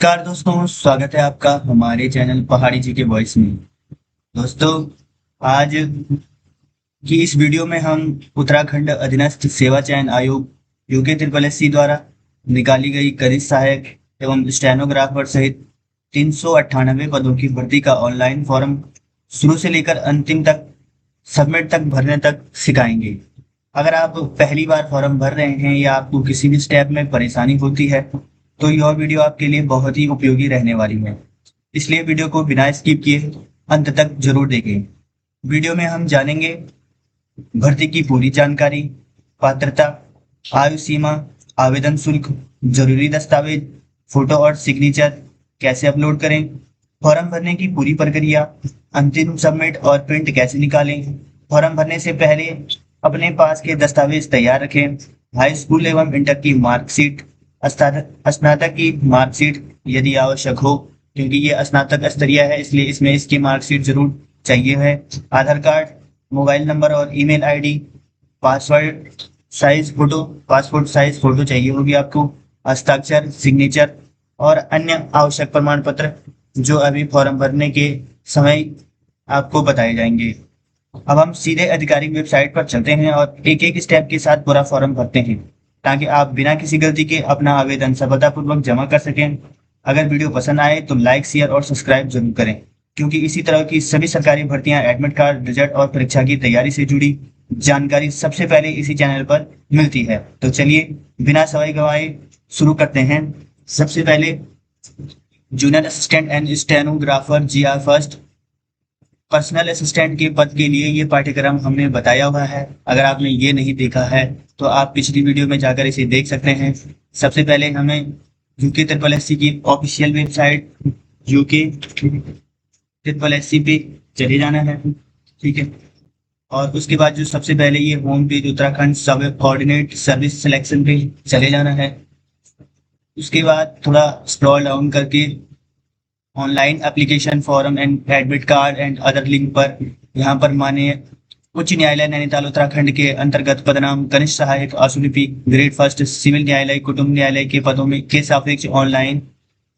नमस्कार दोस्तों, स्वागत है आपका हमारे चैनल पहाड़ी जी के वॉइस में। दोस्तों, आज की इस वीडियो में हम उत्तराखंड अधीनस्थ सेवा चयन आयोग यूके ट्रिपल एस सी द्वारा निकाली गई कनिष्ठ सहायक एवं स्टेनोग्राफर सहित 398 पदों की भर्ती का ऑनलाइन फॉर्म शुरू से लेकर अंतिम तक सबमिट तक भरने तक सिखाएंगे। अगर आप पहली बार फॉर्म भर रहे हैं या आपको किसी भी स्टेप में परेशानी होती है तो यह वीडियो आपके लिए बहुत ही उपयोगी रहने वाली है। इसलिए वीडियो को बिना स्किप किए अंत तक जरूर देखें। वीडियो में हम जानेंगे भर्ती की पूरी जानकारी, पात्रता, आयु सीमा, आवेदन शुल्क, जरूरी दस्तावेज, फोटो और सिग्नेचर कैसे अपलोड करें, फॉर्म भरने की पूरी प्रक्रिया, अंतिम सबमिट और प्रिंट कैसे निकालें, फॉर्म भरने से पहले अपने पास के दस्तावेज तैयार रखें, हाई स्कूल एवं इंटर की मार्कशीट, स्नातक की मार्कशीट यदि आवश्यक हो, क्योंकि ये स्नातक स्तरीय है इसलिए इसमें इसकी मार्कशीट जरूर चाहिए है, आधार कार्ड, मोबाइल नंबर और email ID, password size photo passport size photo चाहिए होगी आपको, हस्ताक्षर, सिग्नेचर और अन्य आवश्यक प्रमाण पत्र जो अभी फॉर्म भरने के समय आपको बताए जाएंगे। अब हम सीधे आधिकारिक वेबसाइट पर चलते हैं और एक एक स्टेप के साथ पूरा फॉर्म भरते हैं ताकि आप बिना किसी गलती के अपना आवेदन सफलतापूर्वक जमा कर सकें। अगर वीडियो पसंद आए तो लाइक, शेयर और सब्सक्राइब जरूर करें, क्योंकि इसी तरह की सभी सरकारी भर्तियां, एडमिट कार्ड, रिजल्ट और परीक्षा की तैयारी से जुड़ी जानकारी सबसे पहले इसी चैनल पर मिलती है। तो चलिए बिना समय गवाए शुरू करते हैं। सबसे पहले junior assistant and stenographer GR first personal assistant के पद के लिए ये पाठ्यक्रम हमने बताया हुआ है। अगर आपने ये नहीं देखा है तो आप पिछली वीडियो में जाकर इसे देख सकते हैं। सबसे पहले हमें यूके ट्रिपल एस सी की official website UK triple S C पे चले जाना है, ठीक है। और उसके बाद जो सबसे पहले ये होम पेज उत्तराखंड सब कोऑर्डिनेट सर्विस सिलेक्शन पे चले जाना है। उसके बाद थोड़ा स्क्रॉल डाउन करके online application form and admit card and other link पर यहाँ पर माननीय उच्च न्यायालय नैनीताल उत्तराखंड के अंतर्गत पदनाम कनिष्ठ सहायक आशुलिपि ग्रेड फर्स्ट सिविल न्यायालय कुटुंब न्यायालय के पदों में के सापेक्ष ऑनलाइन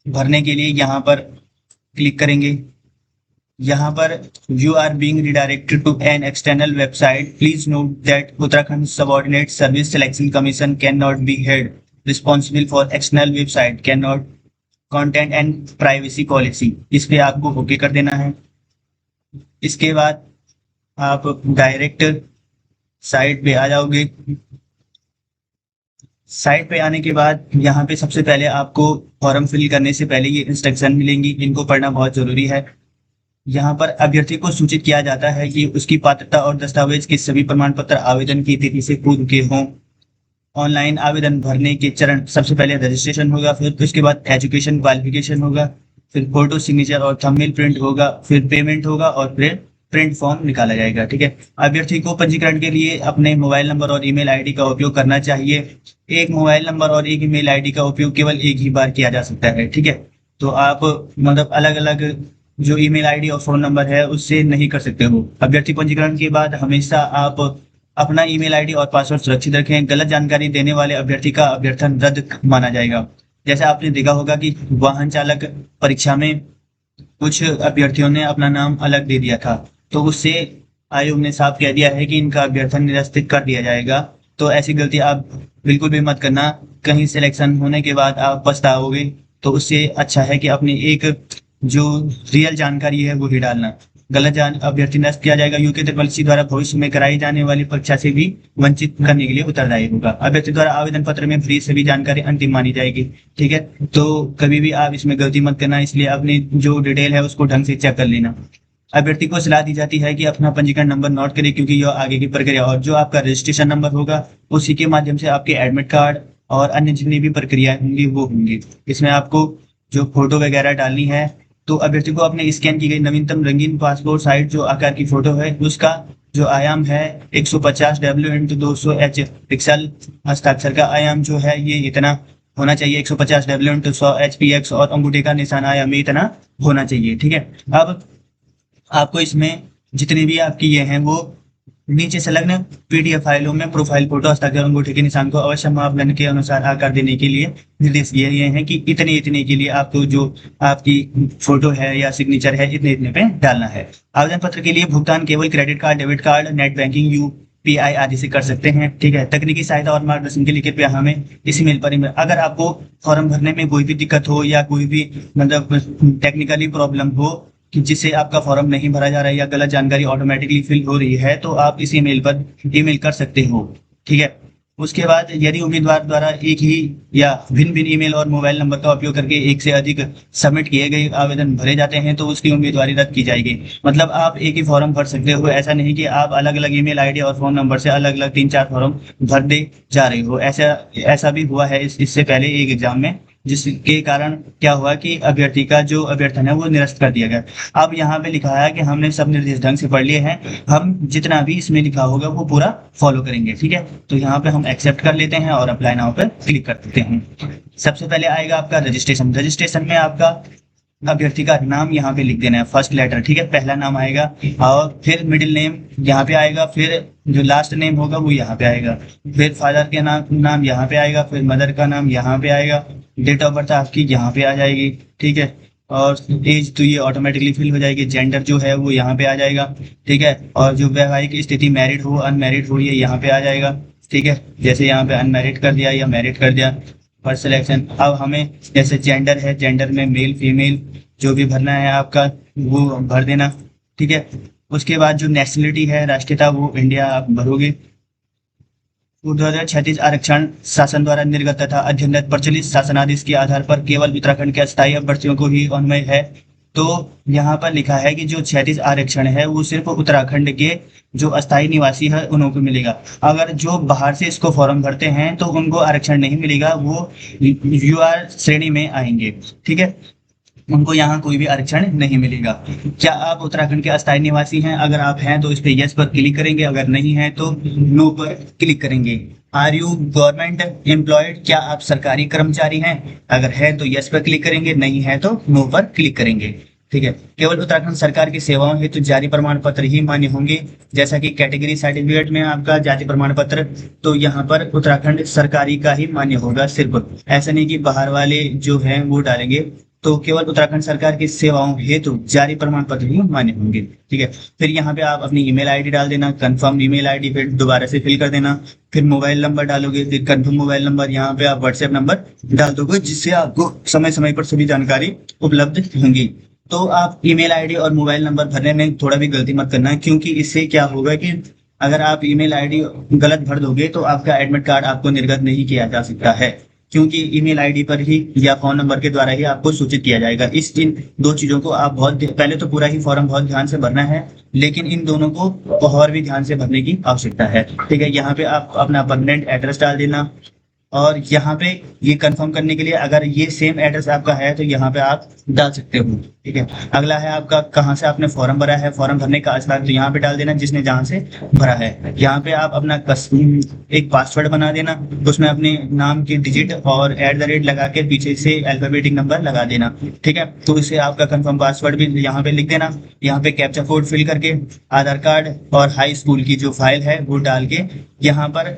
भरने के लिए यहाँ पर क्लिक करेंगे। यहाँ पर you are being redirected to an external website, please note that Uttarakhand subordinate service selection commission can not be held responsible for external website can not content and privacy policy, इस पे आपको ओके कर देना है। इसके बाद आप डायरेक्ट साइट पे आ जाओगे। साइट पे आने के बाद यहाँ पे सबसे पहले आपको फॉर्म फिल करने से पहले ये इंस्ट्रक्शन मिलेंगी, इनको पढ़ना बहुत जरूरी है। यहाँ पर अभ्यर्थी को सूचित किया जाता है कि उसकी पात्रता और दस्तावेज के सभी प्रमाण पत्र आवेदन की तिथि से पूर्व के हों। ऑनलाइन आवेदन भरने के चरण सबसे पहले रजिस्ट्रेशन होगा, फिर उसके बाद एजुकेशन क्वालिफिकेशन होगा, फिर फोटो सिग्नेचर और थंबनेल प्रिंट होगा, फिर पेमेंट होगा और फिर प्रिंट फॉर्म निकाला जाएगा, ठीक है। अभ्यर्थी को पंजीकरण के लिए अपने मोबाइल नंबर और ईमेल आईडी का उपयोग करना चाहिए। एक मोबाइल नंबर और एक ईमेल आईडी का उपयोग केवल एक ही बार किया जा सकता है, ठीक है। तो आप मतलब अलग अलग जो ईमेल आईडी और फोन नंबर है उससे नहीं कर सकते हो। अभ्यर्थी पंजीकरण के बाद हमेशा आप अपना ईमेल आईडी और पासवर्ड सुरक्षित रखें। गलत जानकारी देने वाले अभ्यर्थी का अभ्यर्थन रद्द माना जाएगा। जैसे आपने देखा होगा कि वाहन चालक परीक्षा में कुछ अभ्यर्थियों ने अपना नाम अलग दे दिया था, तो उससे आयोग ने साफ कह दिया है कि इनका अभ्यर्थन निरस्तित कर दिया जाएगा। तो ऐसी गलती आप बिल्कुल भी मत करना, कहीं सिलेक्शन होने के बाद आप पछताओगे। तो उससे अच्छा है कि अपनी एक जो रियल जानकारी है वो ही डालना। गलत अभ्यर्थी नष्ट किया जाएगा। यूके ट्रिपल सी द्वारा भविष्य में कराई जाने वाली परीक्षा से भी वंचित करने के लिए उत्तरदायी होगा। अभ्यर्थी द्वारा आवेदन पत्र में फ्री सभी जानकारी अंतिम मानी जाएगी, ठीक है। तो कभी भी आप इसमें गलती मत करना, इसलिए अपनी जो डिटेल है उसको ढंग से चेक कर लेना। अभ्यर्थी को सलाह दी जाती है कि अपना पंजीकरण नंबर नोट करे, क्योंकि यह आगे की प्रक्रिया और जो आपका रजिस्ट्रेशन नंबर होगा उसी के माध्यम से आपके एडमिट कार्ड और अन्य जितनी भी प्रक्रियाएं होंगी वो होंगी। इसमें आपको जो फोटो वगैरह डालनी है, तो अभ्यर्थी को अपने स्कैन की गई नवीनतम रंगीन पासपोर्ट साइज जो आकार की फोटो है उसका जो आयाम है 150 W × 200 H पिक्सल, हस्ताक्षर का आयाम जो है ये इतना होना चाहिए 150 W × 100 HPX और अंगूठे का निशान आयाम इतना होना चाहिए, ठीक है। अब आपको इसमें जितने भी आपकी ये हैं वो नीचे संलग्न पीडीएफ फाइलों में प्रोफाइल फोटो, हस्ताक्षर, अंगूठे के निशान को अवश्य मापदंड के अनुसार आकार देने के लिए निर्देश दिए गए हैं कि इतने इतने के लिए आपको जो आपकी फोटो है या सिग्नेचर है इतने इतने पे डालना है। आवेदन पत्र के लिए भुगतान केवल credit card, debit card, net banking, UPI आदि से कर सकते हैं। ठीक है। तकनीकी सहायता और मार्गदर्शन के लिए कृपया हमें इस ईमेल पर अगर आपको फॉर्म भरने में कोई भी दिक्कत हो या कोई भी मतलब टेक्निकली प्रॉब्लम हो कि जिससे आपका फॉर्म नहीं भरा जा रहा है या गलत जानकारी ऑटोमेटिकली फिल हो रही है, तो आप इस ईमेल पर ईमेल कर सकते हो। ठीक है। उसके बाद यदि उम्मीदवार द्वारा एक ही या भिन्न भिन्न ईमेल और मोबाइल नंबर का उपयोग करके एक से अधिक सबमिट किए गए आवेदन भरे जाते हैं तो उसकी उम्मीदवारी रद्द की जाएगी। मतलब आप एक ही फॉर्म भर सकते हो, ऐसा नहीं कि आप अलग अलग ईमेल आईडी और फोन नंबर से अलग अलग 3-4 फॉर्म भर दे जा रहे हो। ऐसा भी हुआ है इससे पहले एक एग्जाम में, जिसके कारण क्या हुआ कि अभ्यर्थी का जो अभ्यर्थन है वो निरस्त कर दिया गया। अब यहाँ पे लिखा है कि हमने सब निर्देश ढंग से पढ़ लिए हैं, हम जितना भी इसमें लिखा होगा वो पूरा फॉलो करेंगे। ठीक है। तो यहाँ पे हम एक्सेप्ट कर लेते हैं और अप्लाई नाउ पर क्लिक कर देते हैं। सबसे पहले आएगा आपका रजिस्ट्रेशन। रजिस्ट्रेशन में आपका अभ्यर्थी का नाम यहाँ पे लिख देना है, फर्स्ट लेटर। ठीक है। पहला नाम आएगा और फिर मिडिल नेम यहाँ पे आएगा, फिर जो लास्ट नेम होगा वो यहाँ पे आएगा, फिर फादर के नाम यहाँ पे आएगा, फिर मदर का नाम यहाँ पे आएगा, डेट ऑफ बर्थ आपकी यहाँ पे आ जाएगी। ठीक है। और एज तो ये ऑटोमेटिकली फिल हो जाएगी, जेंडर जो है वो यहाँ पे आ जाएगा। ठीक है। और जो वैवाहिक स्थिति मैरिड हो अनमैरिड हो ये यहाँ पे आ जाएगा। ठीक है। जैसे यहाँ पे अनमैरिड कर दिया या मैरिड कर दिया। First selection. अब हमें जैसे जेंडर है, जेंडर में मेल फीमेल जो भी भरना है आपका वो भर देना। ठीक है। उसके बाद जो नेशनलिटी है, राष्ट्रीयता, वो इंडिया आप भरोगे। 2036 आरक्षण शासन द्वारा निर्गत तथा अध्ययनरत प्रचलित शासनादेश के आधार पर केवल उत्तराखंड के अस्थायी अभ्यर्थियों को ही अन्वय है। तो यहाँ पर लिखा है कि जो 36 आरक्षण है वो सिर्फ उत्तराखंड के जो अस्थायी निवासी है उनको मिलेगा। अगर जो बाहर से इसको फॉर्म भरते हैं तो उनको आरक्षण नहीं मिलेगा, वो यूआर श्रेणी में आएंगे। ठीक है। उनको यहाँ कोई भी आरक्षण नहीं मिलेगा। क्या आप उत्तराखंड के अस्थायी निवासी हैं? अगर आप हैं तो इस पे यस पर क्लिक करेंगे, अगर नहीं है तो नो पर क्लिक करेंगे। Are you government employed? क्या आप सरकारी कर्मचारी हैं? अगर है तो यस पर क्लिक करेंगे, नहीं है तो नो पर क्लिक करेंगे। ठीक है। केवल उत्तराखंड सरकार की सेवाओं हेतु तो जारी प्रमाण पत्र ही मान्य होंगे, जैसा कि कैटेगरी सर्टिफिकेट में आपका जाति प्रमाण पत्र, तो यहाँ पर उत्तराखंड सरकारी का ही मान्य होगा सिर्फ। ऐसा नहीं कि बाहर वाले जो हैं वो डालेंगे, तो केवल उत्तराखंड सरकार की सेवाओं हेतु जारी प्रमाण पत्र ही मान्य होंगे। ठीक है। फिर यहाँ पे आप अपनी ईमेल आईडी डाल देना, कंफर्म ईमेल आईडी फिर दोबारा से फिल कर देना। फिर मोबाइल नंबर डालोगे, फिर कंफर्म मोबाइल नंबर, यहाँ पे आप व्हाट्सएप नंबर डाल दोगे, जिससे आपको समय समय पर सभी जानकारी उपलब्ध होंगी। तो आप ईमेल आईडी और मोबाइल नंबर भरने में थोड़ा भी गलती मत करना, क्योंकि इससे क्या होगा कि अगर आप ईमेल आईडी गलत भर दोगे तो आपका एडमिट कार्ड आपको निर्गत नहीं किया जा सकता है, क्योंकि ईमेल आईडी पर ही या फोन नंबर के द्वारा ही आपको सूचित किया जाएगा। इस इन दो चीजों को आप बहुत पहले तो पूरा ही फॉर्म बहुत ध्यान से भरना है, लेकिन इन दोनों को और भी ध्यान से भरने की आवश्यकता है। ठीक है। यहाँ पे आप अपना परमानेंट एड्रेस डाल देना, और यहाँ पे ये कंफर्म करने के लिए अगर ये सेम एड्रेस आपका है तो यहाँ पे आप डाल सकते हो। ठीक है। अगला है आपका कहाँ से आपने फॉर्म भरा है, फॉर्म भरने का स्थान, तो यहाँ पे डाल देना जिसने जहाँ से भरा है। यहाँ पे आप अपना एक पासवर्ड बना देना, उसमें अपने नाम की डिजिट और @ लगा के पीछे से अल्फाबेटिक नंबर लगा देना। ठीक है। तो इसे आपका कंफर्म पासवर्ड भी यहाँ पे लिख देना। यहाँ पे कैप्चा कोड फिल करके आधार कार्ड और हाई स्कूल की जो फाइल है वो डाल के यहाँ पर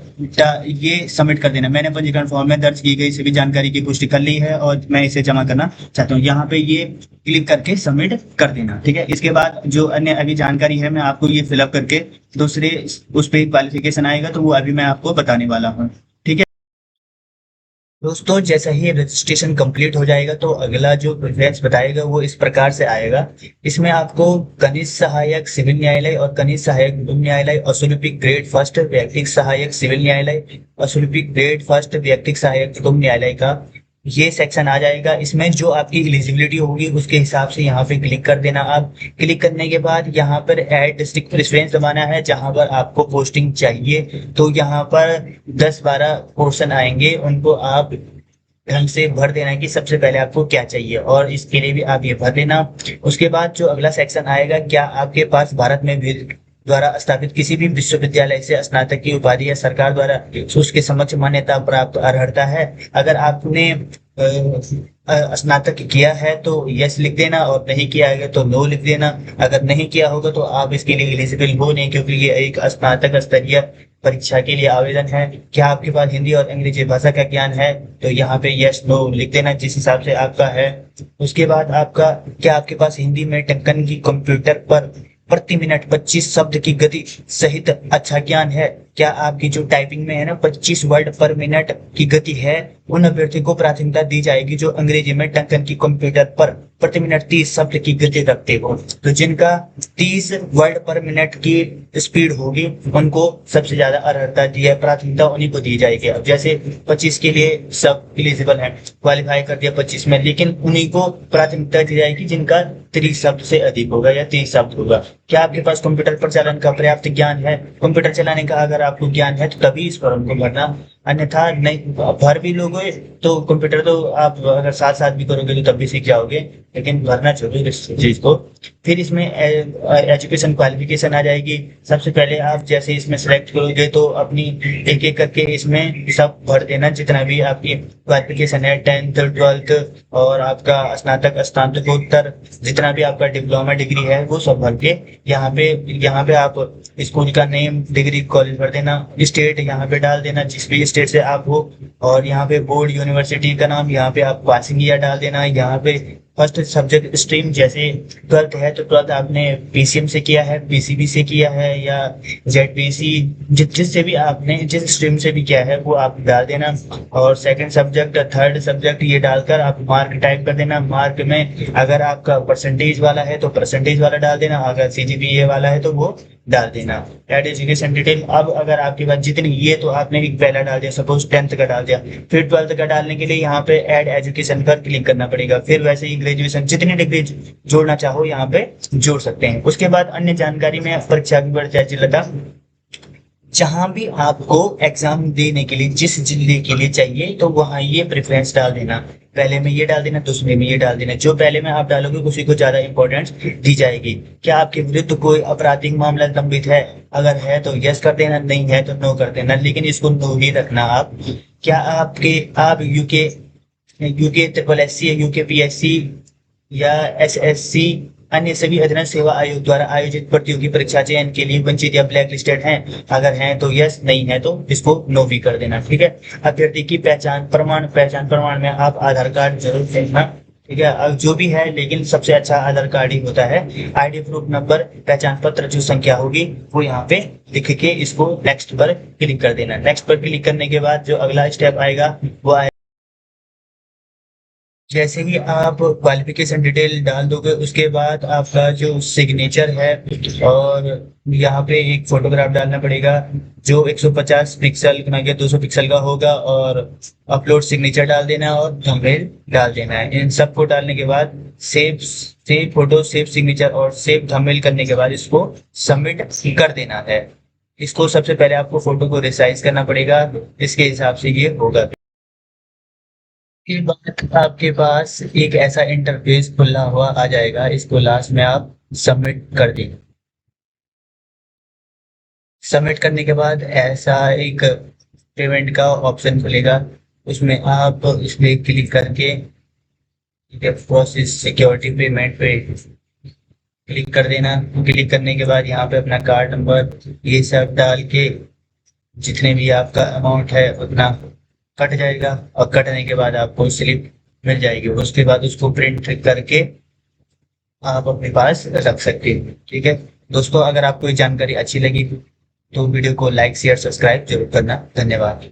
ये सबमिट कर देना। मैंने पंजीकरण फॉर्म में दर्ज की गई सभी जानकारी की पुष्टि कर ली है और मैं इसे जमा करना चाहता हूँ। यहाँ पे ये क्लिक करके सबमिट कर देना। ठीक है। इसके बाद जो अन्य अभी जानकारी है मैं आपको ये फिलअप करके दूसरे उस पर क्वालिफिकेशन आएगा तो वो अभी मैं आपको बताने वाला हूँ। ठीक है दोस्तों, जैसा ही रजिस्ट्रेशन कंप्लीट हो जाएगा तो अगला जो प्रोसेस बताएगा वो इस प्रकार से आएगा। इसमें आपको कनिष्ठ सहायक सिविल न्यायालय और कनिष्ठ सहायक कुटुंब न्यायालय, असुलिपिक ग्रेड फर्स्ट व्यक्तिगत सहायक सिविल न्यायालय, असुलिपिक ग्रेड फर्स्ट व्यक्तिगत सहायक कुटुंब न्यायालय का ये सेक्शन आ जाएगा। इसमें जो आपकी एलिजिबिलिटी होगी उसके हिसाब से यहाँ पे क्लिक कर देना। आप क्लिक करने के बाद यहाँ पर ऐड डिस्ट्रिक्ट प्रेफरेंस दबाना है, जहाँ पर आपको पोस्टिंग चाहिए। तो यहाँ पर 10-12 पोर्शन आएंगे, उनको आप ढंग से भर देना कि सबसे पहले आपको क्या चाहिए, और इसके लिए भी आप ये भर देना। उसके बाद जो अगला सेक्शन आएगा, क्या आपके पास भारत में भी द्वारा स्थापित किसी भी विश्वविद्यालय से स्नातक की उपाधि या सरकार द्वारा उसके समक्ष मान्यता प्राप्त अर्हता है। अगर आपने स्नातक किया है तो यस लिख देना, और नहीं किया है तो नो लिख देना। अगर नहीं किया होगा तो आप इसके लिए एलिजिबल हो नहीं, क्योंकि ये एक स्नातक स्तरीय परीक्षा के लिए आवेदन है। क्या आपके पास हिंदी और अंग्रेजी भाषा का ज्ञान है, तो यहाँ पे यस नो लिख देना जिस हिसाब से आपका है। उसके बाद आपका, क्या आपके पास हिंदी में टंकन की कंप्यूटर पर प्रति मिनट 25 शब्द की गति सहित अच्छा ज्ञान है। क्या आपकी जो टाइपिंग में है ना 25 वर्ड पर मिनट की गति है, उन अभ्यर्थी को प्राथमिकता दी जाएगी जो अंग्रेजी में टंकन की कंप्यूटर पर प्रति मिनट 30 शब्द की गति रखते हो। तो जिनका 30 वर्ड पर मिनट की स्पीड होगी उनको सबसे ज्यादा अर्हता दी है, प्राथमिकता उन्हीं को दी जाएगी। अब जैसे 25 के लिए सब एलिजिबल है, क्वालिफाई कर दिया 25 में, लेकिन उन्हीं को प्राथमिकता दी जाएगी जिनका 30 शब्द से अधिक होगा या 30 शब्द होगा। क्या आपके पास कंप्यूटर प्रचालन का पर्याप्त ज्ञान है? कंप्यूटर चलाने का अगर आपको ज्ञान है तो तभी इस फॉर्म को भरना, अन्यथा नहीं भर भी लोगे तो कंप्यूटर तो आप अगर साथ साथ भी करोगे तो तब भी सीख जाओगे, लेकिन भरना जरूर इस चीज को। फिर इसमें एजुकेशन क्वालिफिकेशन आ जाएगी। सबसे पहले आप जैसे इसमें सेलेक्ट करोगे तो अपनी एक एक करके इसमें सब भर देना, जितना भी आपकी क्वालिफिकेशन है, 10th 12th और आपका स्नातक स्नातकोत्तर, जितना भी आपका डिप्लोमा डिग्री है वो सब भर के यहाँ पे आप स्कूल का नेम, डिग्री कॉलेज भर देना, स्टेट यहाँ पे डाल देना जिस भी स्टेट से आप हो, और यहाँ पे बोर्ड यूनिवर्सिटी का नाम, यहाँ पे आप पासिंग ईयर डाल देना। यहाँ पे फर्स्ट सब्जेक्ट स्ट्रीम, जैसे 12th है तो 12th आपने पीसीएम से किया है, पीसीबी से किया है या जेडपीसी, जिससे भी आपने जिस स्ट्रीम से भी किया है वो आप डाल देना। और सेकंड सब्जेक्ट, थर्ड सब्जेक्ट ये डालकर आप मार्क टाइप कर देना। मार्क में अगर आपका परसेंटेज वाला है तो परसेंटेज वाला डाल देना, अगर सीजीपीए वाला है तो वो डाल देना। एड एजुकेशन डिटेल, अब अगर आपके पास जितनी, ये तो आपने एक पहला डाल दिया, सपोज 10th का डाल दिया, फिर 12th का डालने के लिए यहाँ पे ऐड एजुकेशन पर क्लिक करना पड़ेगा। फिर वैसे ही ग्रेजुएशन जितनी डिग्री जोड़ना चाहो यहाँ पे जोड़ सकते हैं। उसके बाद अन्य जानकारी में परीक्षा की वर्जयता, जहां भी आपको एग्जाम देने के लिए जिस जिले के लिए चाहिए तो वहां ये प्रेफरेंस डाल देना, पहले में ये डाल देना, दूसरे में ये डाल देना। जो पहले में आप डालोगे उसी को ज्यादा इंपॉर्टेंस दी जाएगी। क्या आपके विरुद्ध कोई आपराधिक मामला लंबित है? अगर है तो यस कर देना, नहीं है तो नो कर देना, लेकिन इसको नो ही रखना आप। क्या आप UK UK triple S C, UK PSC या एसएससी अन्य सभी अधीनस्थ सेवा आयोग द्वारा आयोजित प्रतियोगी परीक्षा चयन के लिए वंचित या ब्लैक लिस्टेड हैं? अगर हैं तो यस, नहीं है तो इसको नो भी कर देना। ठीक है। अभ्यर्थी की पहचान प्रमाण में आप आधार कार्ड जरूर देना। ठीक है। अब जो भी है, लेकिन सबसे अच्छा आधार कार्ड ही होता है। आईडी प्रूफ नंबर, पहचान पत्र जो संख्या होगी वो यहाँ पे लिख के इसको नेक्स्ट पर क्लिक कर देना। नेक्स्ट पर क्लिक करने के बाद जो अगला स्टेप आएगा वो आएगा, जैसे ही आप क्वालिफिकेशन डिटेल डाल दोगे उसके बाद आपका जो सिग्नेचर है, और यहाँ पे एक फोटोग्राफ डालना पड़ेगा जो 150 पिक्सल ना कि 200 पिक्सल का होगा, और अपलोड सिग्नेचर डाल देना और थंबनेल डाल देना है। इन सबको डालने के बाद सेव फोटो, सेव सिग्नेचर और सेव थंबनेल करने के बाद इसको सबमिट कर देना है। इसको सबसे पहले आपको फोटो को रिसाइज करना पड़ेगा, इसके हिसाब से ये होगा। के बाद आपके पास एक ऐसा इंटरफेस खुला हुआ आ जाएगा, इसको लास्ट में आप सबमिट कर देंगे। सबमिट करने के बाद ऐसा एक पेमेंट का ऑप्शन खुलेगा, उसमें आप इसमें क्लिक करके प्रोसेस सिक्योरिटी पेमेंट पे क्लिक कर देना। क्लिक करने के बाद यहाँ पे अपना कार्ड नंबर ये सब डाल के जितने भी आपका अमाउंट है उतना कट जाएगा, और कटने के बाद आपको स्लिप मिल जाएगी। उसके बाद उसको प्रिंट करके आप अपने पास रख सकते हैं। ठीक है दोस्तों, अगर आपको ये जानकारी अच्छी लगी तो वीडियो को लाइक शेयर सब्सक्राइब जरूर करना। धन्यवाद।